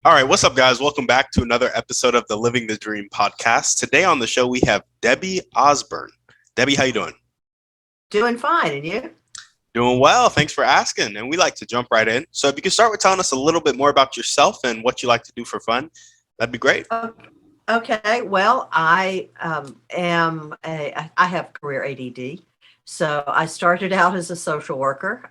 All right, what's up, guys? Welcome back to another episode of the Living the Dream podcast. Today on the show, we have Debbie Ausburn. Debbie, how you doing? Doing fine, and you? Doing well. Thanks for asking. And we like to jump right in. So if you could start with telling us a little bit more about yourself and what you like to do for fun, that'd be great. Okay. Well, I have career ADD. So I started out as a social worker,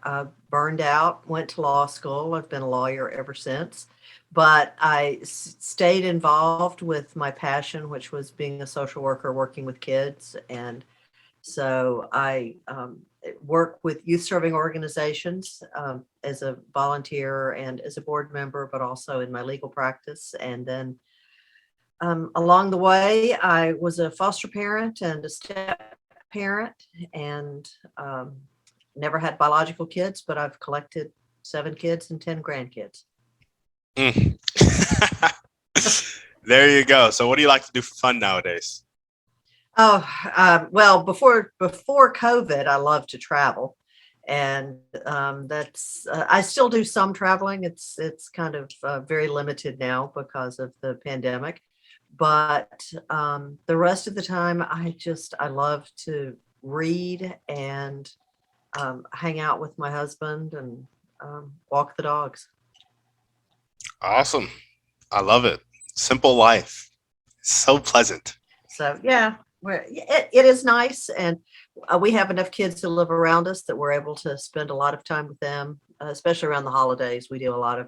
burned out, went to law school. I've been a lawyer ever since. But I stayed involved with my passion, which was being a social worker, working with kids. And so I work with youth serving organizations as a volunteer and as a board member, but also in my legal practice. And then along the way, I was a foster parent and a step parent, and never had biological kids, but I've collected 7 kids and 10 grandkids. Mm. There you go. So what do you like to do for fun nowadays? Well, before COVID, I loved to travel, and that's I still do some traveling. It's kind of very limited now because of the pandemic, but the rest of the time, I love to read and hang out with my husband and walk the dogs. Awesome. I love it. Simple life. So pleasant. So yeah, it is nice, and we have enough kids who live around us that we're able to spend a lot of time with them, especially around the holidays. We do a lot of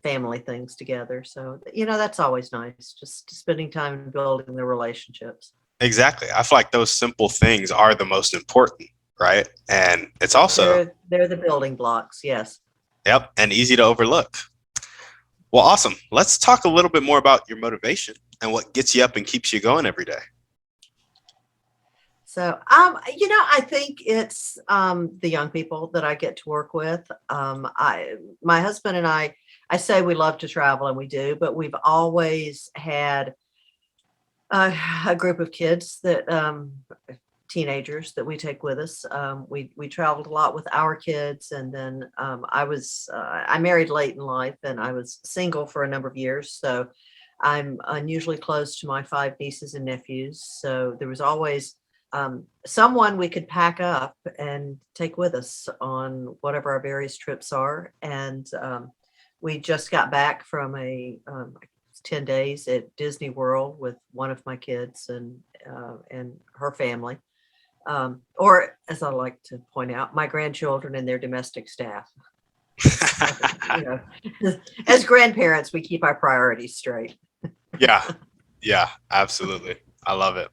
family things together. So that's always nice, just spending time and building the relationships. Exactly. I feel like those simple things are the most important, right? And it's also they're the building blocks. Yes. Yep, and easy to overlook. Well, awesome. Let's talk a little bit more about your motivation and what gets you up and keeps you going every day. So, I think it's the young people that I get to work with. My husband and I say we love to travel, and we do, but we've always had a group of kids that teenagers that we take with us. We traveled a lot with our kids, and then I married late in life, and I was single for a number of years. So I'm unusually close to my 5 nieces and nephews. So there was always someone we could pack up and take with us on whatever our various trips are. And we just got back from a 10 days at Disney World with one of my kids and her family. Or as I like to point out, my grandchildren and their domestic staff. As grandparents, we keep our priorities straight. Yeah, absolutely. I love it.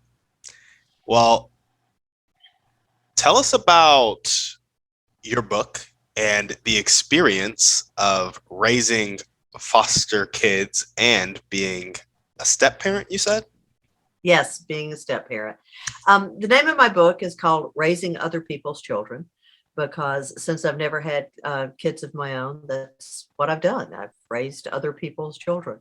Well, tell us about your book and the experience of raising foster kids and being a step parent, you said? Yes, being a step parent. The name of my book is called Raising Other People's Children, because since I've never had kids of my own, that's what I've done. I've raised other people's children.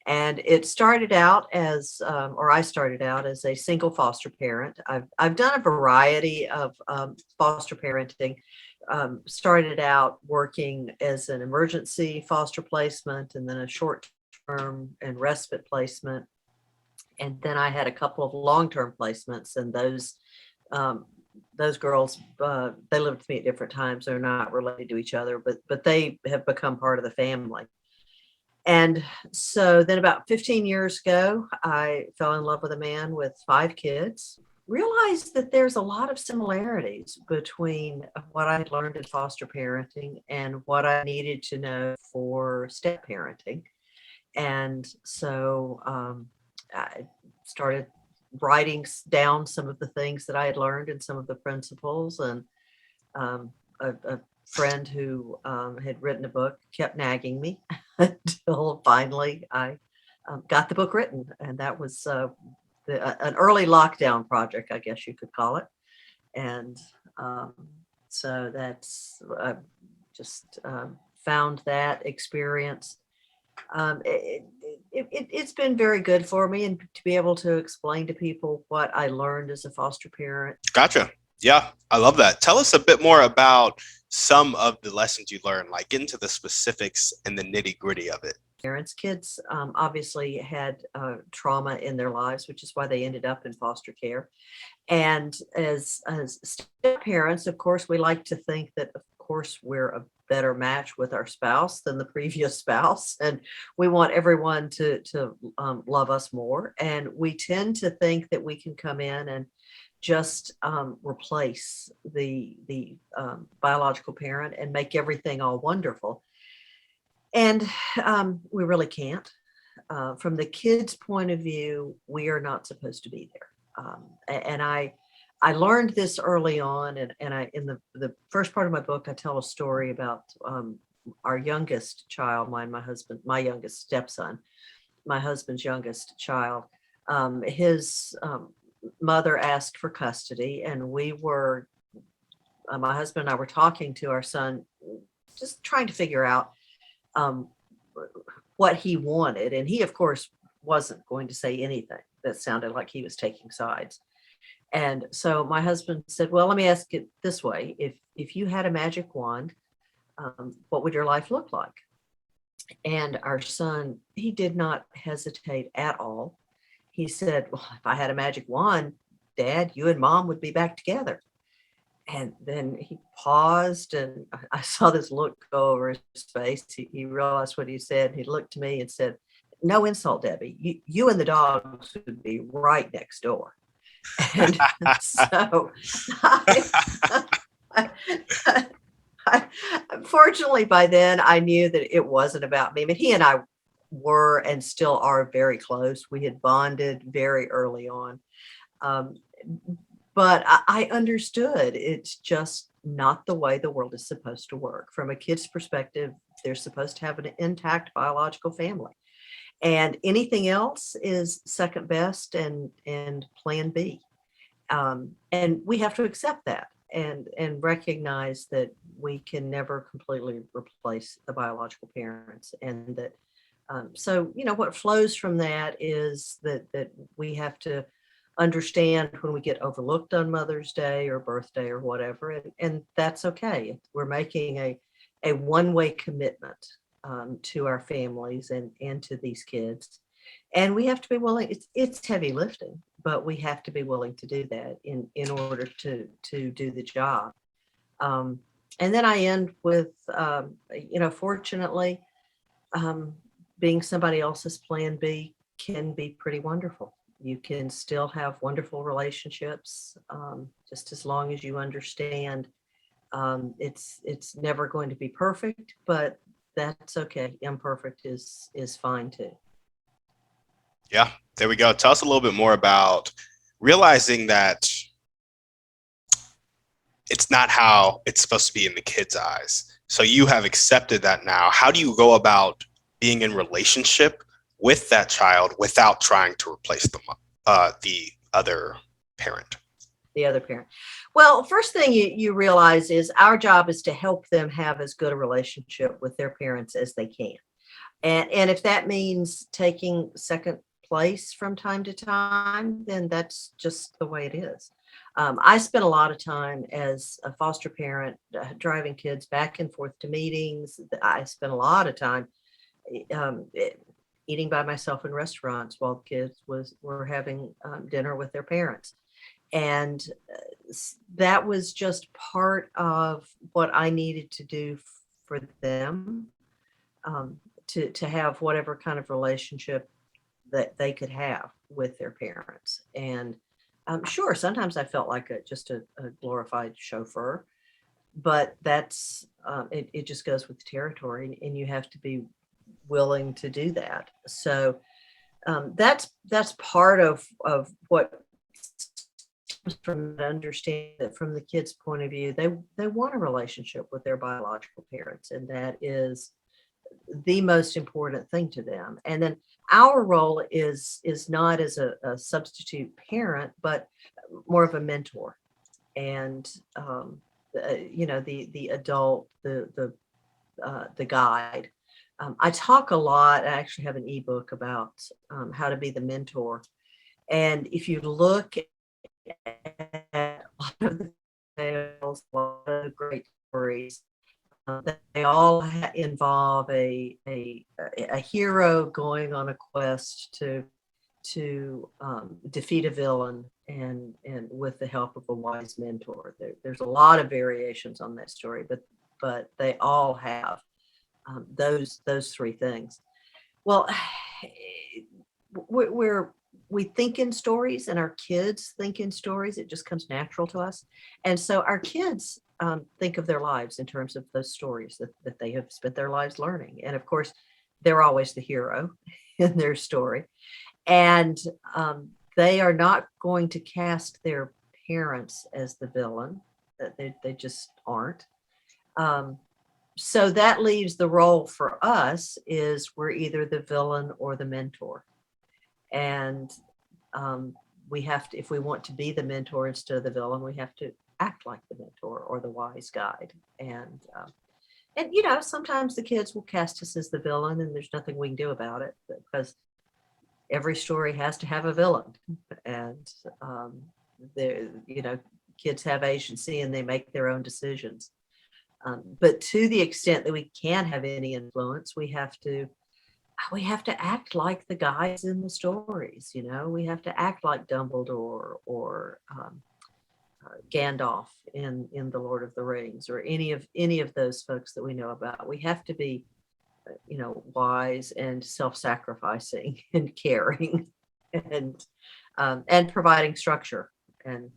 And it started out I started out as a single foster parent. I've done a variety of foster parenting. Started out working as an emergency foster placement, and then a short-term and respite placement. And then I had a couple of long-term placements, and those girls, they lived with me at different times. They're not related to each other, but they have become part of the family. And so then about 15 years ago, I fell in love with a man with 5 kids, realized that there's a lot of similarities between what I had learned in foster parenting and what I needed to know for step parenting. And so I started writing down some of the things that I had learned and some of the principles. And a friend who had written a book kept nagging me until finally I got the book written. And that was an early lockdown project, I guess you could call it. And so that's just found that experience. It's been very good for me, and to be able to explain to people what I learned as a foster parent. Gotcha. Yeah, I love that. Tell us a bit more about some of the lessons you learned, like get into the specifics and the nitty gritty of it. parents. Kids obviously had trauma in their lives, which is why they ended up in foster care. And as step parents, of course, we like to think that, of course, we're a better match with our spouse than the previous spouse, and we want everyone to love us more. And we tend to think that we can come in and just replace the biological parent and make everything all wonderful. And we really can't. From the kid's point of view, we are not supposed to be there. And I learned this early on, and I in the first part of my book, I tell a story about our youngest child, my youngest stepson, my husband's youngest child. His mother asked for custody, and my husband and I were talking to our son, just trying to figure out um, what he wanted. And he, of course, wasn't going to say anything that sounded like he was taking sides. And so my husband said, well, let me ask it this way. If you had a magic wand, what would your life look like? And our son, he did not hesitate at all. He said, well, if I had a magic wand, Dad, you and Mom would be back together. And then he paused, and I saw this look go over his face. He realized what he said. He looked to me and said, no insult, Debbie. You and the dogs would be right next door. And so fortunately, by then I knew that it wasn't about me. But he and I were and still are very close. We had bonded very early on. But I understood it's just not the way the world is supposed to work. From a kid's perspective, they're supposed to have an intact biological family. And anything else is second best and plan B. And we have to accept that and recognize that we can never completely replace the biological parents. And that, so, what flows from that is that we have to understand when we get overlooked on Mother's Day or birthday or whatever, and that's okay. We're making a one-way commitment to our families and to these kids. And we have to be willing, it's heavy lifting, but we have to be willing to do that in order to do the job. And then I end with, fortunately, being somebody else's plan B can be pretty wonderful. You can still have wonderful relationships, just as long as you understand it's never going to be perfect, but that's okay. Imperfect is fine too. Yeah, there we go. Tell us a little bit more about realizing that it's not how it's supposed to be in the kid's eyes. So you have accepted that now. How do you go about being in relationship with that child without trying to replace the other parent? The other parent. Well, first thing you realize is our job is to help them have as good a relationship with their parents as they can. And if that means taking second place from time to time, then that's just the way it is. I spent a lot of time as a foster parent driving kids back and forth to meetings. I spent a lot of time eating by myself in restaurants while kids were having dinner with their parents. And that was just part of what I needed to do for them, to have whatever kind of relationship that they could have with their parents. And sure, sometimes I felt like just a glorified chauffeur, but that's it just goes with the territory, and you have to be willing to do that. So that's part of what, from understanding that from the kid's point of view, they want a relationship with their biological parents, and that is the most important thing to them. And then our role is not as a substitute parent, but more of a mentor, and the adult, the guide. I talk a lot. I actually have an ebook about how to be the mentor. And if you look at a lot of the tales, a lot of great stories, They all involve a hero going on a quest to defeat a villain, and with the help of a wise mentor. There's a lot of variations on that story, but they all have those three things. Well, we think in stories, and our kids think in stories. It just comes natural to us, and so our kids think of their lives in terms of those stories that they have spent their lives learning. And of course, they're always the hero in their story, and they are not going to cast their parents as the villain. They just aren't. So that leaves the role for us is we're either the villain or the mentor. And we have to, if we want to be the mentor instead of the villain, we have to act like the mentor or the wise guide. And sometimes the kids will cast us as the villain, and there's nothing we can do about it, because every story has to have a villain. And kids have agency and they make their own decisions. But to the extent that we can have any influence, we have to act like the guys in the stories. We have to act like Dumbledore or Gandalf in the Lord of the Rings, or any of those folks that we know about. We have to be wise and self-sacrificing and caring, and providing structure, and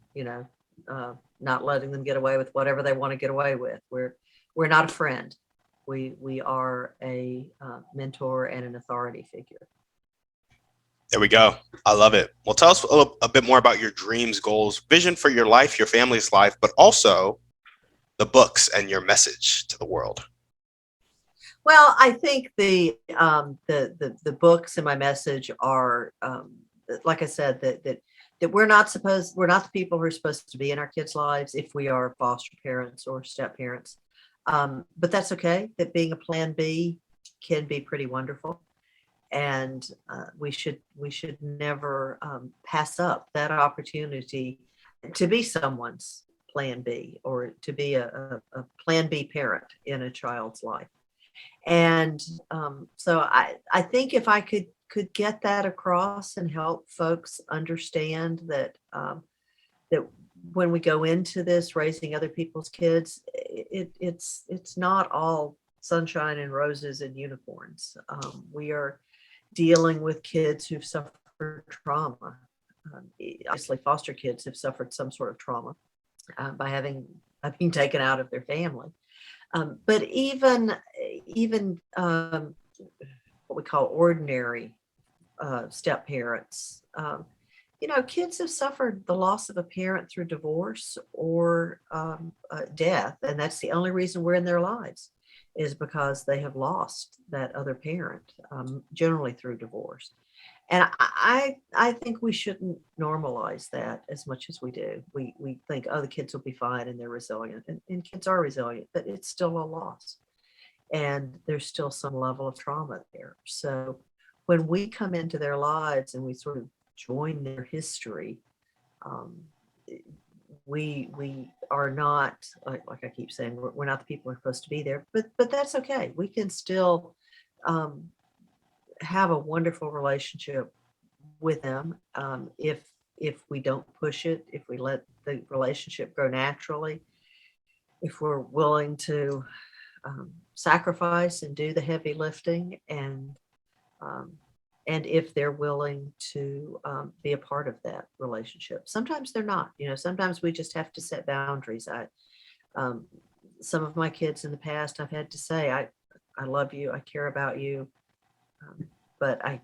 not letting them get away with whatever they want to get away with. We're not a friend. We are a mentor and an authority figure. There we go. I love it. Well, tell us a bit more about your dreams, goals, vision for your life, your family's life, but also the books and your message to the world. Well, I think the books and my message are, like I said, that we're not the people who are supposed to be in our kids' lives if we are foster parents or step parents. But that's okay. That being a plan B can be pretty wonderful, and we should never pass up that opportunity to be someone's plan B, or to be a plan B parent in a child's life. And so I think if I could get that across and help folks understand that when we go into this raising other people's kids, it's not all sunshine and roses and unicorns. We are dealing with kids who've suffered trauma. Obviously, foster kids have suffered some sort of trauma by being taken out of their family. But even what we call ordinary step parents, kids have suffered the loss of a parent through divorce or death, and that's the only reason we're in their lives, is because they have lost that other parent, generally through divorce. And I think we shouldn't normalize that as much as we do. We think, oh, the kids will be fine and they're resilient, and kids are resilient, but it's still a loss, and there's still some level of trauma there. So when we come into their lives and we sort of join their history, we are not, like I keep saying, we're not the people who are supposed to be there, but that's okay. We can still have a wonderful relationship with them if we don't push it, if we let the relationship grow naturally, if we're willing to sacrifice and do the heavy lifting, and if they're willing to be a part of that relationship. Sometimes they're not. Sometimes we just have to set boundaries. Some of my kids in the past, I've had to say, I love you, I care about you, but I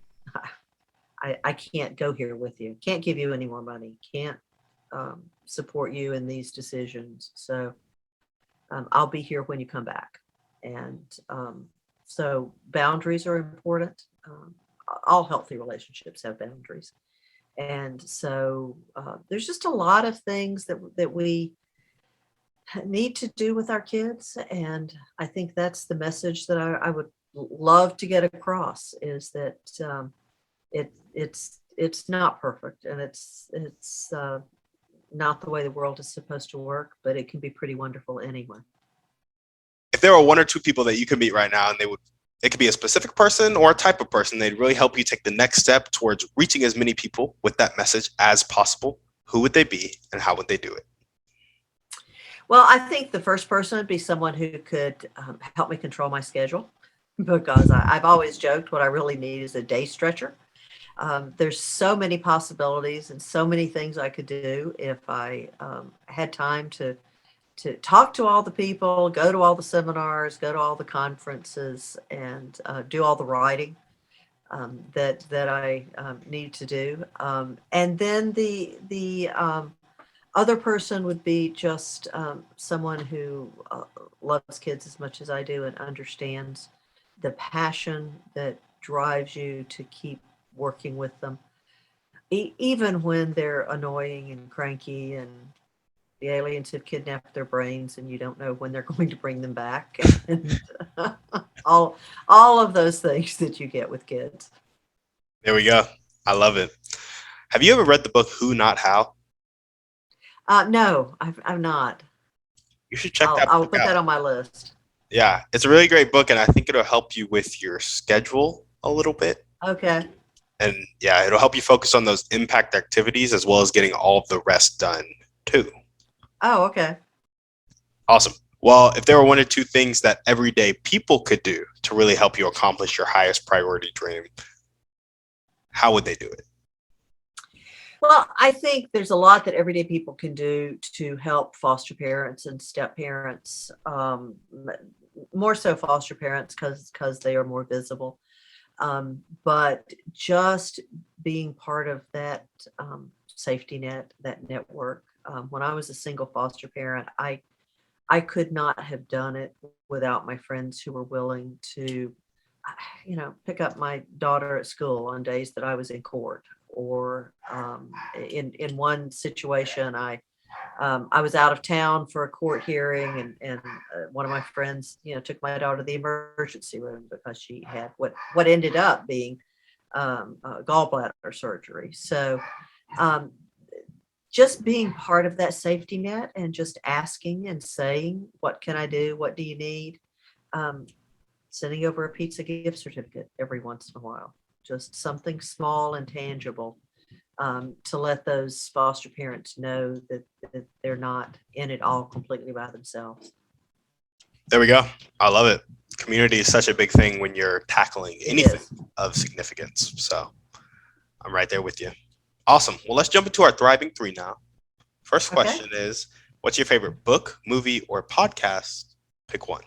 can't go here with you, can't give you any more money, can't support you in these decisions. So I'll be here when you come back. And so boundaries are important. All healthy relationships have boundaries. And so there's just a lot of things that we need to do with our kids. And I think that's the message that I would love to get across, is that it's not perfect, and it's not the way the world is supposed to work, but it can be pretty wonderful anyway. If there were one or two people that you could meet right now and it could be a specific person or a type of person, they'd really help you take the next step towards reaching as many people with that message as possible, who would they be and how would they do it? Well, I think the first person would be someone who could help me control my schedule because I've always joked what I really need is a day stretcher. There's so many possibilities and so many things I could do if I had time to talk to all the people, go to all the seminars, go to all the conferences, and do all the writing that I need to do. And then the other person would be just someone who loves kids as much as I do and understands the passion that drives you to keep working with them, even when they're annoying and cranky and the aliens have kidnapped their brains and you don't know when they're going to bring them back. And all of those things that you get with kids. There we go. I love it. Have you ever read the book Who Not How? No, I've not. You should check I'll book put out. that on my list. Yeah, it's a really great book, and I think it'll help you with your schedule a little bit. Okay. And yeah, it'll help you focus on those impact activities as well as getting all of the rest done too. Oh, okay. Awesome. Well, if there were one or two things that everyday people could do to really help you accomplish your highest priority dream, how would they do it? Well, I think there's a lot that everyday people can do to help foster parents and step parents, more so foster parents because they are more visible. But just being part of that safety net, that network. When I was a single foster parent, I could not have done it without my friends who were willing to, pick up my daughter at school on days that I was in court, or in one situation, I was out of town for a court hearing, and one of my friends, took my daughter to the emergency room because she had what ended up being gallbladder surgery. So just being part of that safety net and just asking and saying, what can I do? What do you need? Sending over a pizza gift certificate every once in a while, just something small and tangible to let those foster parents know that they're not in it all completely by themselves. There we go. I love it. Community is such a big thing when you're tackling anything of significance. So I'm right there with you. Awesome. Well, let's jump into our Thriving 3 now. First question is, what's your favorite book, movie, or podcast? Pick one.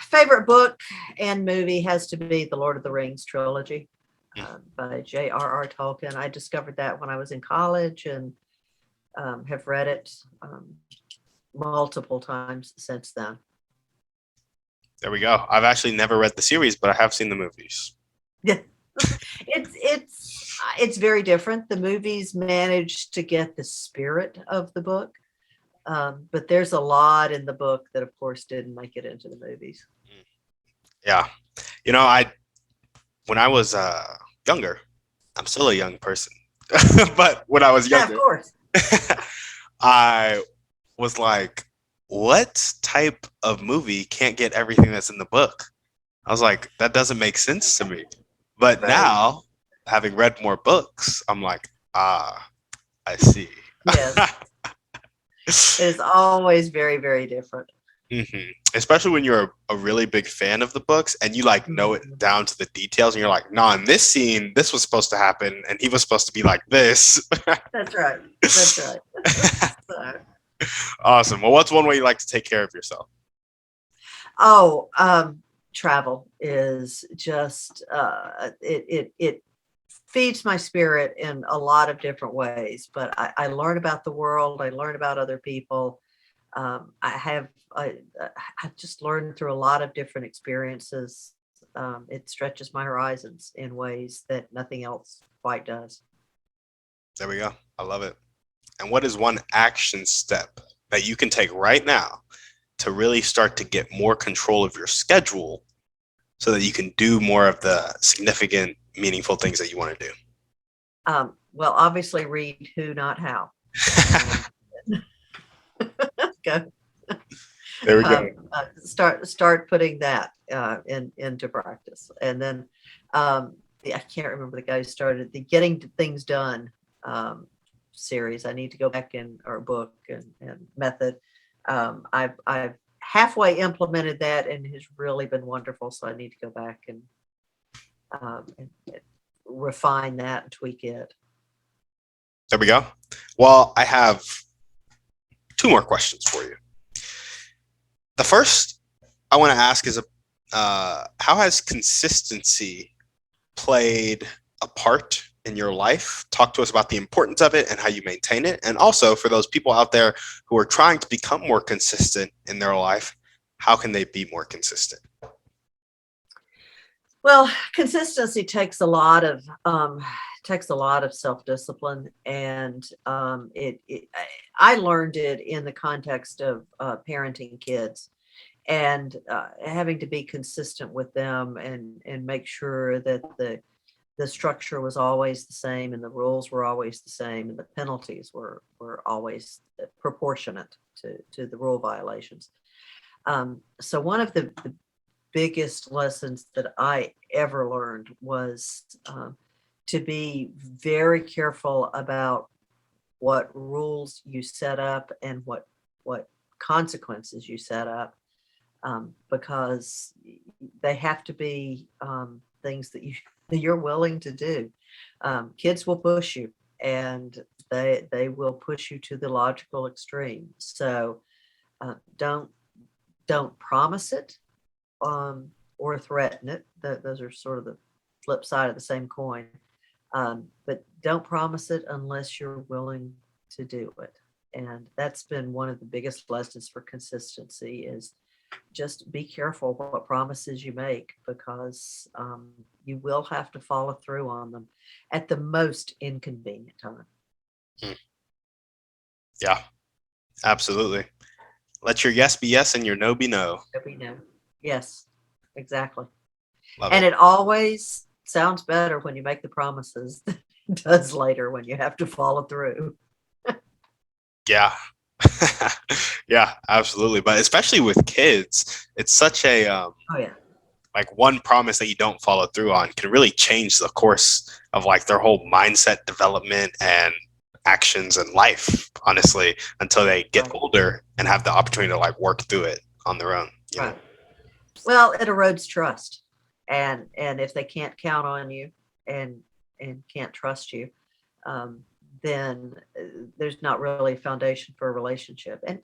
Favorite book and movie has to be the Lord of the Rings trilogy by J.R.R. Tolkien. I discovered that when I was in college and have read it multiple times since then. There we go. I've actually never read the series, but I have seen the movies. Yeah, it's very different. The movies managed to get the spirit of the book, but there's a lot in the book that, of course, didn't make it into the movies. Yeah, when I was younger, I'm still a young person, but when I was younger, of course, I was like, what type of movie can't get everything that's in the book? I was like, that doesn't make sense to me. But now, having read more books, I'm like, I see. Yes. It's always very, very different. Mm-hmm. Especially when you're a really big fan of the books and you know it down to the details, and you're like, nah, in this scene, this was supposed to happen, and he was supposed to be like this. That's right. That's right. So. Awesome. Well, what's one way you like to take care of yourself? Oh, travel is just it feeds my spirit in a lot of different ways. But I learn about the world. I learn about other people. I've just learned through a lot of different experiences. It stretches my horizons in ways that nothing else quite does. There we go. I love it. And what is one action step that you can take right now to really start to get more control of your schedule so that you can do more of the significant, meaningful things that you want to do? Well, obviously read Who Not How. Go. There we go. Start putting that into practice. And then I can't remember the guy who started the Getting Things Done series. I need to go back in our book and method. I've halfway implemented that and has really been wonderful. So I need to go back and refine that and tweak it. There we go. Well, I have two more questions for you. The first I want to ask is how has consistency played a part in your life? Talk to us about the importance of it and how you maintain it. And also for those people out there who are trying to become more consistent in their life, how can they be more consistent? Well, consistency takes a lot of self-discipline, and I learned it in the context of parenting kids, and having to be consistent with them and make sure that the structure was always the same and the rules were always the same and the penalties were always proportionate to the rule violations. So one of the biggest lessons that I ever learned was to be very careful about what rules you set up and what consequences you set up, because they have to be things that you're willing to do. Kids will push you, and they will push you to the logical extreme. So don't promise it or threaten it. Those are sort of the flip side of the same coin. But don't promise it unless you're willing to do it. And that's been one of the biggest lessons for consistency is just be careful what promises you make, because you will have to follow through on them at the most inconvenient time. Yeah, absolutely. Let your yes be yes and your no be no. No. Yes, exactly. Love And it. it always sounds better when you make the promises than it does later when you have to follow through. Yeah. Yeah, absolutely. But especially with kids, it's such a Oh yeah. like one promise that you don't follow through on can really change the course of like their whole mindset development and actions in life, honestly, until they get Right. older and have the opportunity to like work through it on their own, you know? Right. Well, it erodes trust. And if they can't count on you and can't trust you, then there's not really a foundation for a relationship. And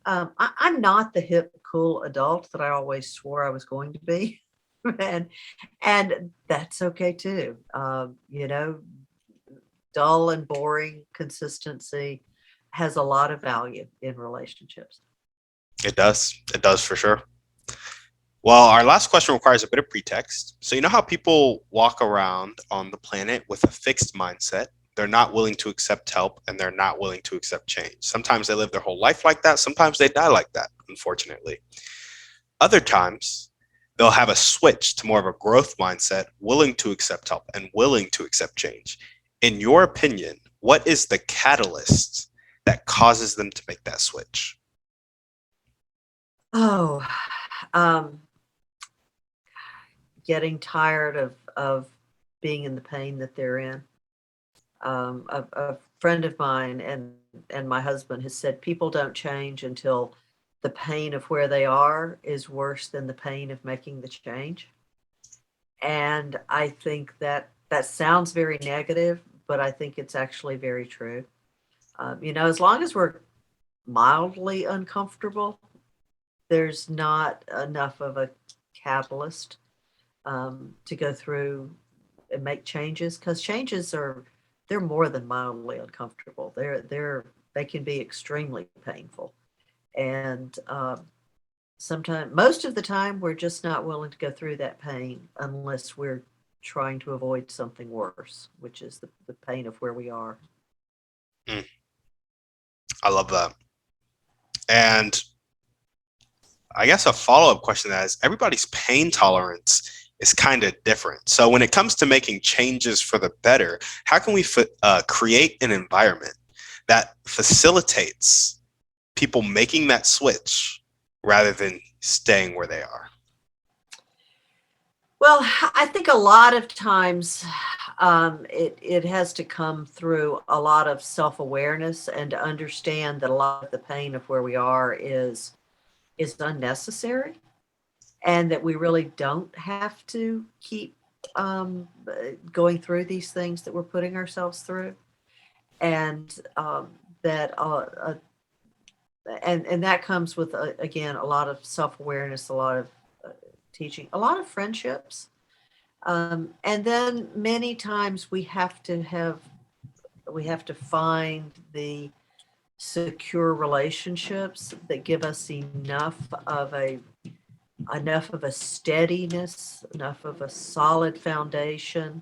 I'm not the hip, cool adult that I always swore I was going to be, and that's okay too. Dull and boring consistency has a lot of value in relationships. It does. It does for sure. Well, our last question requires a bit of pretext. So, you know how people walk around on the planet with a fixed mindset? They're not willing to accept help and they're not willing to accept change. Sometimes they live their whole life like that. Sometimes they die like that, unfortunately. Other times, they'll have a switch to more of a growth mindset, willing to accept help and willing to accept change. In your opinion, what is the catalyst that causes them to make that switch? Oh, um, getting tired of being in the pain that they're in. A friend of mine and my husband has said people don't change until the pain of where they are is worse than the pain of making the change. And I think that sounds very negative, but I think it's actually very true. As long as we're mildly uncomfortable, there's not enough of a catalyst to go through and make changes, because changes they're more than mildly uncomfortable. They can be extremely painful, and sometimes, most of the time, we're just not willing to go through that pain unless we're trying to avoid something worse, which is the pain of where we are. I love that. And I guess a follow-up question to that is everybody's pain tolerance is kind of different. So when it comes to making changes for the better, how can we create an environment that facilitates people making that switch rather than staying where they are? Well, I think a lot of times it has to come through a lot of self-awareness and to understand that a lot of the pain of where we are is unnecessary, and that we really don't have to keep going through these things that we're putting ourselves through, and that and that comes with again a lot of self-awareness, a lot of teaching, a lot of friendships, and then many times we have to find the secure relationships that give us enough of a steadiness, enough of a solid foundation,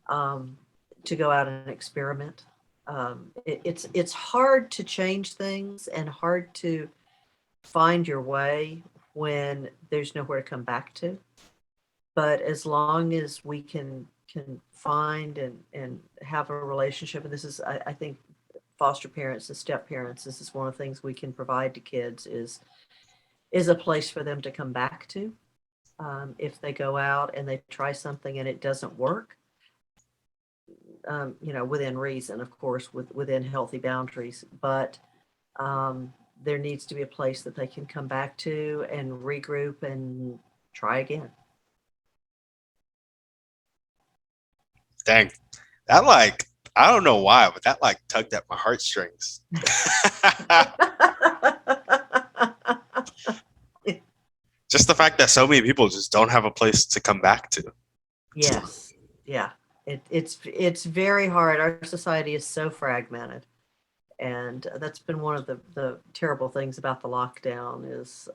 to go out and experiment. It's hard to change things and hard to find your way when there's nowhere to come back to. But as long as we can find and have a relationship, and this is I think foster parents and step parents, this is one of the things we can provide to kids is a place for them to come back to. If they go out and they try something and it doesn't work, within reason, of course, within healthy boundaries, but there needs to be a place that they can come back to and regroup and try again. Dang, that I don't know why, but that tugged at my heartstrings. Just the fact that so many people just don't have a place to come back to. Yes. Yeah. It's very hard. Our society is so fragmented. And that's been one of the terrible things about the lockdown is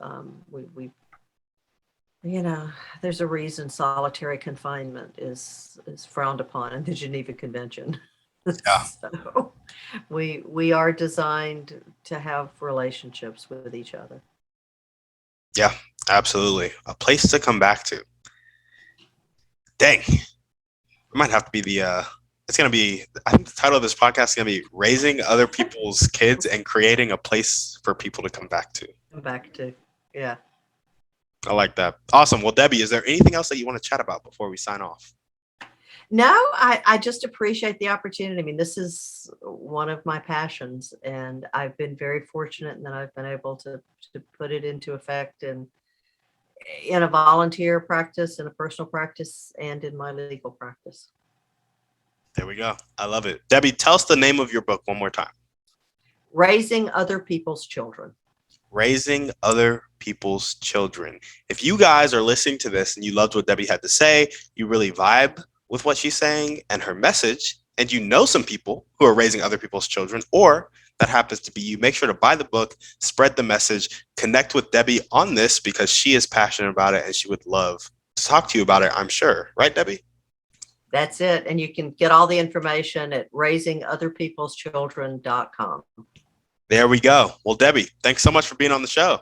we there's a reason solitary confinement is frowned upon in the Geneva Convention. Yeah. So we are designed to have relationships with each other. Yeah, absolutely. A place to come back to. Dang. It might have to be it's going to be, I think the title of this podcast is going to be Raising Other People's Kids and Creating a Place for People to Come Back to. Come back to, yeah. I like that. Awesome. Well, Debbie, is there anything else that you want to chat about before we sign off? No, I just appreciate the opportunity. I mean, this is one of my passions, and I've been very fortunate in that I've been able to put it into effect in a volunteer practice, in a personal practice, and in my legal practice. There we go. I love it. Debbie, tell us the name of your book one more time. Raising Other People's Children. Raising Other People's Children. If you guys are listening to this and you loved what Debbie had to say, you really vibe with what she's saying and her message, and you know some people who are raising other people's children, or that happens to be you, make sure to buy the book, spread the message, connect with Debbie on this because she is passionate about it and she would love to talk to you about it, I'm sure. Right, Debbie? That's it. And you can get all the information at raisingotherpeopleschildren.com. There we go. Well, Debbie, thanks so much for being on the show.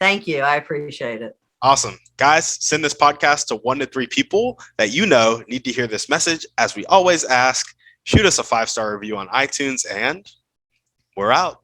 Thank you. I appreciate it. Awesome. Guys, send this podcast to 1 to 3 people that you know need to hear this message. As we always ask, shoot us a 5-star review on iTunes, and we're out.